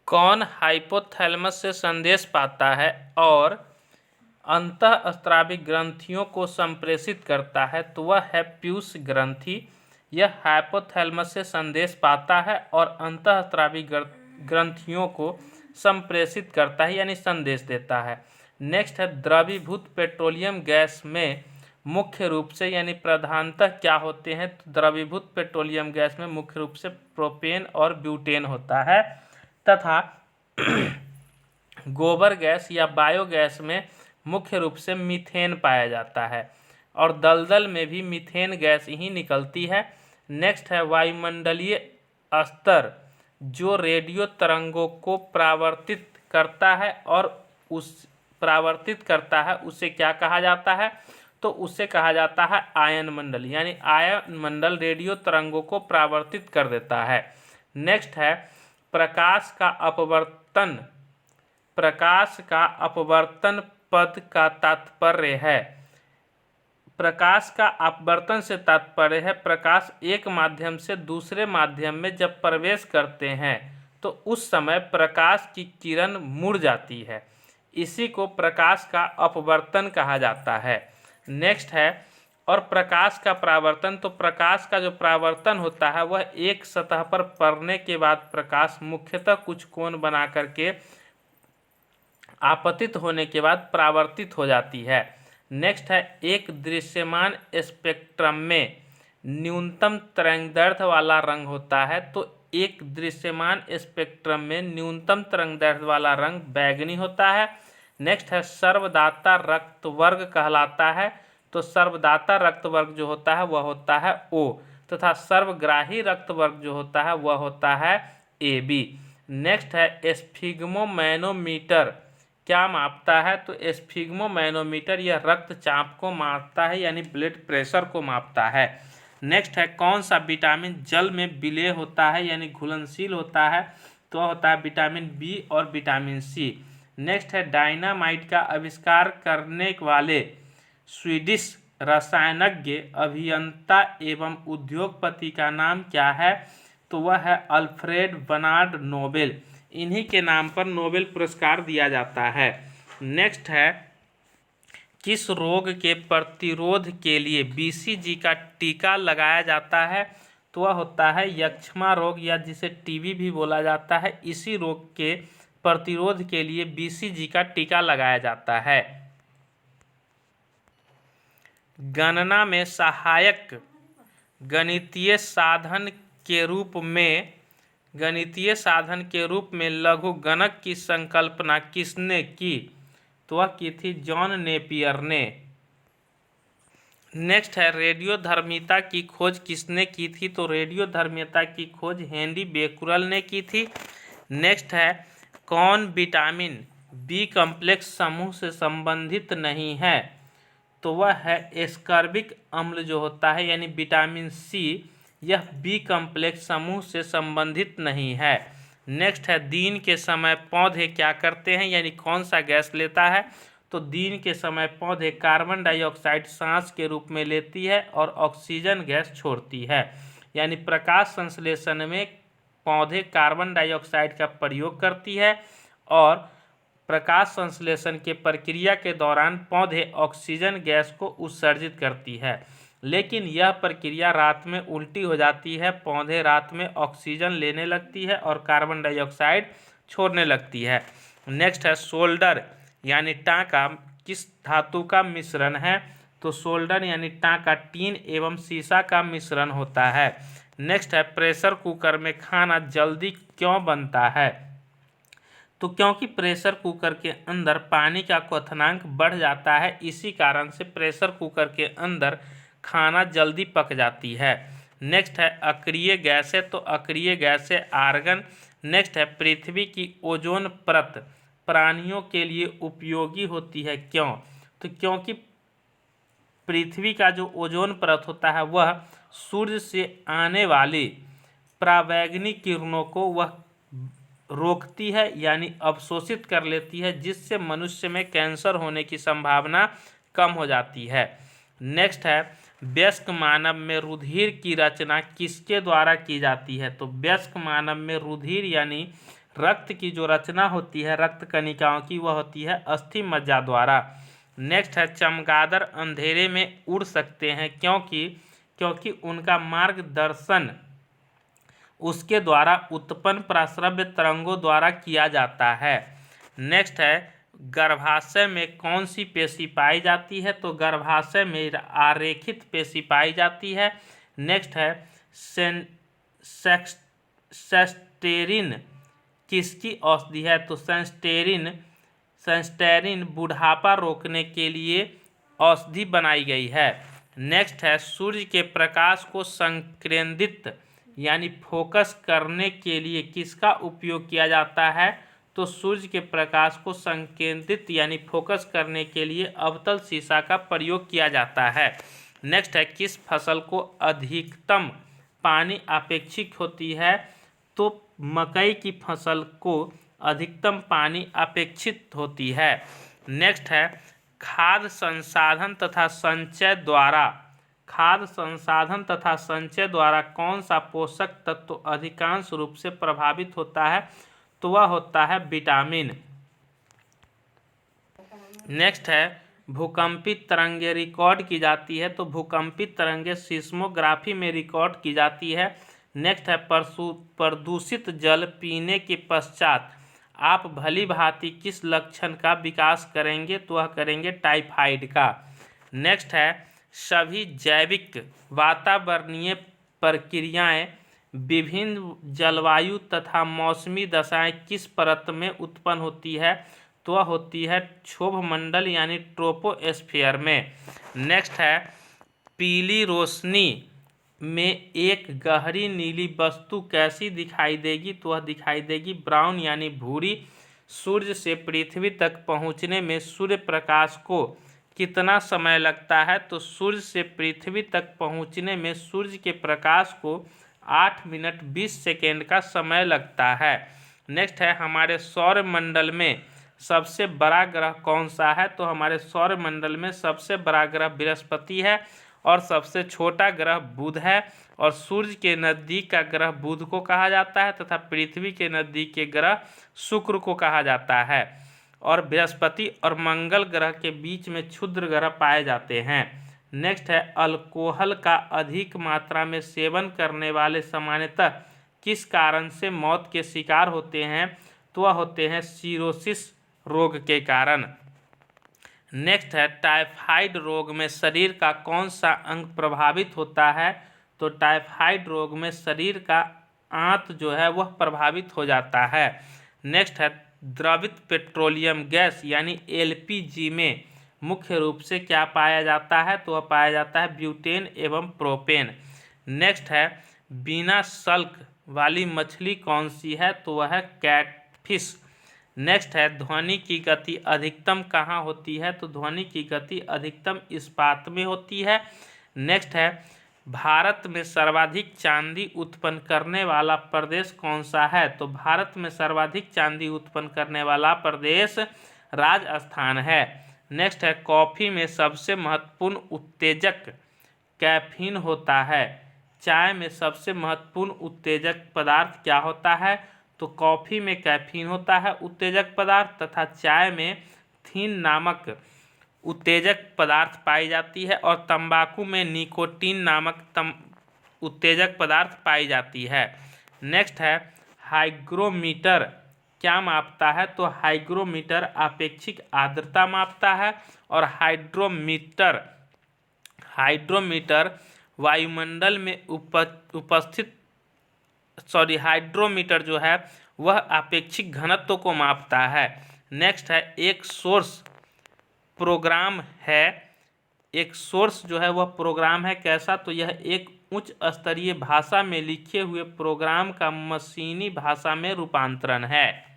कौन हाइपोथैलेमस से संदेश पाता है और अंतःस्रावी ग्रंथियों को संप्रेषित करता है? तो वह है पीयूष ग्रंथि। यह हाइपोथैलेमस से संदेश पाता है और अंतःस्रावी ग्रंथियों को संप्रेषित करता है यानी संदेश देता है। नेक्स्ट है द्रवीभूत पेट्रोलियम गैस में मुख्य रूप से यानी प्रधानतः क्या होते हैं? तो द्रवीभूत पेट्रोलियम गैस में मुख्य रूप से प्रोपेन और ब्यूटेन होता है तथा गोबर गैस या बायोगैस में मुख्य रूप से मीथेन पाया जाता है और दलदल में भी मीथेन गैस ही निकलती है। नेक्स्ट है वायुमंडलीय स्तर जो रेडियो तरंगों को परावर्तित करता है और उसे क्या कहा जाता है? तो उसे कहा जाता है आयन मंडल, यानी आयन मंडल रेडियो तरंगों को परावर्तित कर देता है। नेक्स्ट है प्रकाश का अपवर्तन पद का तात्पर्य है। प्रकाश का अपवर्तन से तात्पर्य है प्रकाश एक माध्यम से दूसरे माध्यम में जब प्रवेश करते हैं तो उस समय प्रकाश की किरण मुड़ जाती है, इसी को प्रकाश का अपवर्तन कहा जाता है। नेक्स्ट है और प्रकाश का परावर्तन, तो प्रकाश का जो परावर्तन होता है वह एक सतह पर पड़ने के बाद प्रकाश मुख्यतः कुछ कोण बना करके आपतित होने के बाद परावर्तित हो जाती है। नेक्स्ट है एक दृश्यमान स्पेक्ट्रम में न्यूनतम तरंगदैर्घ्य वाला रंग होता है, तो एक दृश्यमान स्पेक्ट्रम में न्यूनतम तरंगदैर्घ्य वाला रंग बैंगनी होता है। नेक्स्ट है सर्वदाता रक्त वर्ग कहलाता है, तो सर्वदाता रक्त वर्ग जो होता है वह होता है O तथा सर्वग्राही रक्त वर्ग जो होता है वह होता है AB। नेक्स्ट है स्फिग्मोमैनोमीटर क्या मापता है? तो स्फिग्मोमैनोमीटर यह रक्तचाप को मापता है यानी ब्लड प्रेशर को मापता है। नेक्स्ट है कौन सा विटामिन जल में विलेय होता है यानी घुलनशील होता है? तो होता है विटामिन बी और विटामिन सी। नेक्स्ट है डायनामाइट का आविष्कार करने वाले स्वीडिश रसायनज्ञ अभियंता एवं उद्योगपति का नाम क्या है? तो वह है अल्फ्रेड बर्नार्ड नोबेल। इन्हीं के नाम पर नोबेल पुरस्कार दिया जाता है। नेक्स्ट है किस रोग के प्रतिरोध के लिए BCG का टीका लगाया जाता है? तो वह होता है यक्ष्मा रोग या जिसे टीबी भी बोला जाता है। इसी रोग के प्रतिरोध के लिए BCG का टीका लगाया जाता है। गणना में सहायक गणितीय साधन के रूप में लघुगणक की संकल्पना किसने की? तो वह की थी जॉन नेपियर ने। नेक्स्ट है रेडियोधर्मिता की खोज किसने की थी? तो रेडियोधर्मिता की खोज हेनरी बेकुरल ने की थी। नेक्स्ट है कौन विटामिन बी कॉम्प्लेक्स समूह से संबंधित नहीं है? तो वह है एस्कॉर्बिक अम्ल जो होता है यानी विटामिन सी, यह बी कॉम्प्लेक्स समूह से संबंधित नहीं है। नेक्स्ट है दिन के समय पौधे क्या करते हैं यानी कौन सा गैस लेता है? तो दिन के समय पौधे कार्बन डाइऑक्साइड सांस के रूप में लेती है और ऑक्सीजन गैस छोड़ती है, यानी प्रकाश संश्लेषण में पौधे कार्बन डाइऑक्साइड का प्रयोग करती है और प्रकाश संश्लेषण के प्रक्रिया के दौरान पौधे ऑक्सीजन गैस को उत्सर्जित करती है, लेकिन यह प्रक्रिया रात में उल्टी हो जाती है। पौधे रात में ऑक्सीजन लेने लगती है और कार्बन डाइऑक्साइड छोड़ने लगती है। नेक्स्ट है सोल्डर यानी टांका किस धातु का मिश्रण है? तो सोल्डर यानी टांका टीन एवं सीसा का मिश्रण होता है। नेक्स्ट है प्रेशर कुकर में खाना जल्दी क्यों बनता है? तो क्योंकि प्रेशर कुकर के अंदर पानी का क्वथनांक बढ़ जाता है, इसी कारण से प्रेशर कुकर के अंदर खाना जल्दी पक जाती है। नेक्स्ट है अक्रिय गैस है, तो अक्रिय गैस है आर्गन। नेक्स्ट है पृथ्वी की ओजोन परत प्राणियों के लिए उपयोगी होती है, क्यों? तो क्योंकि पृथ्वी का जो ओजोन परत होता है वह सूर्य से आने वाली पराबैंगनी किरणों को वह रोकती है यानी अवशोषित कर लेती है, जिससे मनुष्य में कैंसर होने की संभावना कम हो जाती है। नेक्स्ट है वयस्क मानव में रुधिर की रचना किसके द्वारा की जाती है? तो वयस्क मानव में रुधिर यानी रक्त की जो रचना होती है रक्त कणिकाओं की वह होती है अस्थि मज्जा द्वारा। नेक्स्ट है चमगादड़ अंधेरे में उड़ सकते हैं क्योंकि उनका मार्गदर्शन उसके द्वारा उत्पन्न पराश्रव्य तरंगों द्वारा किया जाता है। नेक्स्ट है गर्भाशय में कौन सी पेशी पाई जाती है, तो गर्भाशय में आरेखित पेशी पाई जाती है। नेक्स्ट है सेस्टेरिन किसकी औषधि है, तो सेस्टेरिन बुढ़ापा रोकने के लिए औषधि बनाई गई है। नेक्स्ट है सूर्य के प्रकाश को संकेंद्रित यानी फोकस करने के लिए किसका उपयोग किया जाता है, तो सूर्य के प्रकाश को संकेंद्रित यानी फोकस करने के लिए अवतल शीशा का प्रयोग किया जाता है। नेक्स्ट है किस फसल को अधिकतम पानी अपेक्षित होती है, तो मकई की फसल को अधिकतम पानी अपेक्षित होती है। नेक्स्ट है खाद्य संसाधन तथा संचय द्वारा कौन सा पोषक तत्व अधिकांश रूप से प्रभावित होता है, तो वह होता है विटामिन। नेक्स्ट है भूकंपित तरंगें रिकॉर्ड की जाती है, तो भूकंपित तरंगें सिस्मोग्राफी में रिकॉर्ड की जाती है। नेक्स्ट है प्रदूषित जल पीने के पश्चात आप भली भांति किस लक्षण का विकास करेंगे, तो वह करेंगे टाइफाइड का। नेक्स्ट है सभी जैविक वातावरणीय प्रक्रियाएं विभिन्न जलवायु तथा मौसमी दशाएं किस परत में उत्पन्न होती है, तो वह होती है क्षोभ मंडल यानी ट्रोपोस्फियर में। नेक्स्ट है पीली रोशनी में एक गहरी नीली वस्तु कैसी दिखाई देगी, तो वह दिखाई देगी ब्राउन यानी भूरी। सूर्य से पृथ्वी तक पहुंचने में सूर्य प्रकाश को कितना समय लगता है, तो सूर्य से पृथ्वी तक पहुंचने में सूर्य के प्रकाश को 8 मिनट 20 सेकेंड का समय लगता है। नेक्स्ट है हमारे सौरमंडल में सबसे बड़ा ग्रह कौन सा है, तो हमारे सौरमंडल में सबसे बड़ा ग्रह बृहस्पति है और सबसे छोटा ग्रह बुध है। और सूर्य के नज़दीक का ग्रह बुध को कहा जाता है तथा पृथ्वी के नज़दीक के ग्रह शुक्र को कहा जाता है। और बृहस्पति और मंगल ग्रह के बीच में क्षुद्र ग्रह पाए जाते हैं। नेक्स्ट है अल्कोहल का अधिक मात्रा में सेवन करने वाले सामान्यतः किस कारण से मौत के शिकार होते हैं, तो वह होते हैं सिरोसिस रोग के कारण। नेक्स्ट है टाइफाइड रोग में शरीर का कौन सा अंग प्रभावित होता है, तो टाइफाइड रोग में शरीर का आंत जो है वह प्रभावित हो जाता है। नेक्स्ट है द्रवित पेट्रोलियम गैस यानी एलपीजी में मुख्य रूप से क्या पाया जाता है, तो वह पाया जाता है ब्यूटेन एवं प्रोपेन। नेक्स्ट है बिना सल्क वाली मछली कौन सी है, तो वह है कैटफिश। नेक्स्ट है ध्वनि की गति अधिकतम कहाँ होती है, तो ध्वनि की गति अधिकतम इस्पात में होती है। नेक्स्ट है भारत में सर्वाधिक चांदी उत्पन्न करने वाला प्रदेश कौन सा है, तो भारत में सर्वाधिक चांदी उत्पन्न करने वाला प्रदेश राजस्थान है। नेक्स्ट है कॉफ़ी में सबसे महत्वपूर्ण उत्तेजक कैफीन होता है, चाय में सबसे महत्वपूर्ण उत्तेजक पदार्थ क्या होता है, तो कॉफ़ी में कैफीन होता है उत्तेजक पदार्थ तथा चाय में थीन नामक उत्तेजक पदार्थ पाई जाती है और तंबाकू में निकोटीन नामक उत्तेजक पदार्थ पाई जाती है। नेक्स्ट है हाइग्रोमीटर क्या मापता है, तो हाइग्रोमीटर अपेक्षिक आर्द्रता मापता है और हाइड्रोमीटर वायुमंडल में हाइड्रोमीटर जो है वह अपेक्षिक घनत्व को मापता है। नेक्स्ट है एक सोर्स जो है वह प्रोग्राम है कैसा, तो यह एक उच्च स्तरीय भाषा में लिखे हुए प्रोग्राम का मशीनी भाषा में रूपांतरण है।